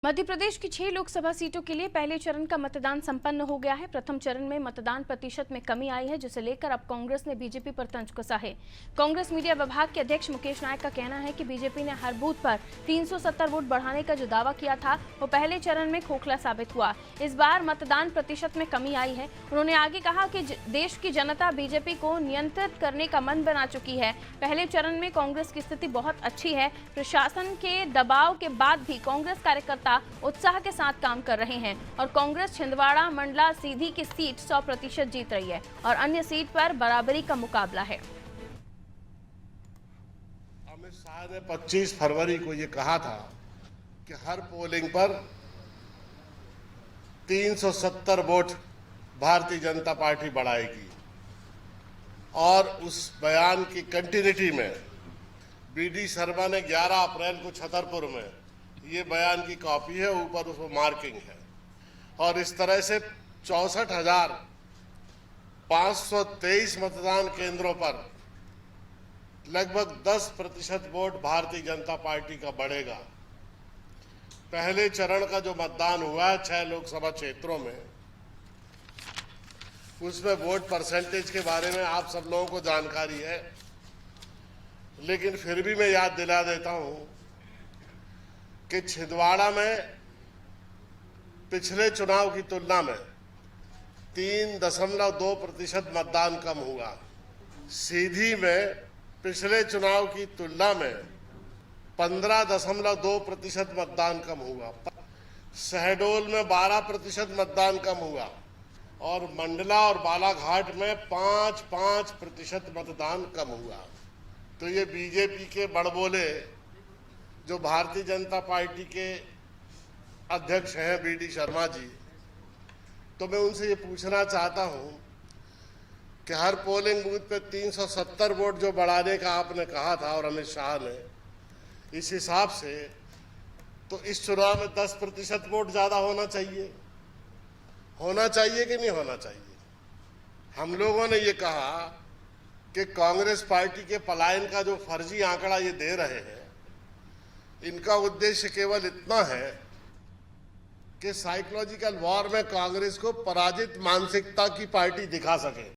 मध्य प्रदेश की 6 लोकसभा सीटों के लिए पहले चरण का मतदान संपन्न हो गया है। प्रथम चरण में मतदान प्रतिशत में कमी आई है, जिसे लेकर अब कांग्रेस ने बीजेपी पर तंज कसा है। कांग्रेस मीडिया विभाग के अध्यक्ष मुकेश नायक का कहना है कि बीजेपी ने हर बूथ पर 370 वोट बढ़ाने का जो दावा किया था वो पहले चरण में खोखला साबित हुआ। इस बार मतदान प्रतिशत में कमी आई है। उन्होंने आगे कहा कि देश की जनता बीजेपी को नियंत्रित करने का मन बना चुकी है। पहले चरण में कांग्रेस की स्थिति बहुत अच्छी है। प्रशासन के दबाव के बाद भी कांग्रेस कार्यकर्ता उत्साह के साथ काम कर रहे हैं और कांग्रेस छिंदवाड़ा मंडला सीधी की सीट 100% जीत रही है और अन्य सीट पर बराबरी का मुकाबला है। अमित शाह ने 25 फरवरी को ये कहा था कि हर पोलिंग पर 370 वोट भारतीय जनता पार्टी बढ़ाएगी और उस बयान की कंटिन्यूटी में बीडी शर्मा ने 11 अप्रैल को छतरपुर में ये बयान की कॉपी है, ऊपर उसमें मार्किंग है और इस तरह से 64,523 मतदान केंद्रों पर लगभग 10% वोट भारतीय जनता पार्टी का बढ़ेगा। पहले चरण का जो मतदान हुआ है 6 लोकसभा क्षेत्रों में, उसमें वोट परसेंटेज के बारे में आप सब लोगों को जानकारी है, लेकिन फिर भी मैं याद दिला देता हूं कि छिंदवाड़ा में पिछले चुनाव की तुलना में 3.2% मतदान कम हुआ। सीधी में पिछले चुनाव की तुलना में 15.2% मतदान कम हुआ। शहडोल में 12% मतदान कम हुआ और मंडला और बालाघाट में 5% मतदान कम हुआ। तो ये बीजेपी के बड़बोले जो भारतीय जनता पार्टी के अध्यक्ष हैं बीडी शर्मा जी, तो मैं उनसे ये पूछना चाहता हूं कि हर पोलिंग बूथ पे 370 वोट जो बढ़ाने का आपने कहा था और अमित शाह ने, इस हिसाब से तो इस चुनाव में 10% वोट ज्यादा होना चाहिए कि नहीं होना चाहिए? हम लोगों ने ये कहा कि कांग्रेस पार्टी के पलायन का जो फर्जी आंकड़ा ये दे रहे हैं, इनका उद्देश्य केवल इतना है कि साइकोलॉजिकल वॉर में कांग्रेस को पराजित मानसिकता की पार्टी दिखा सके।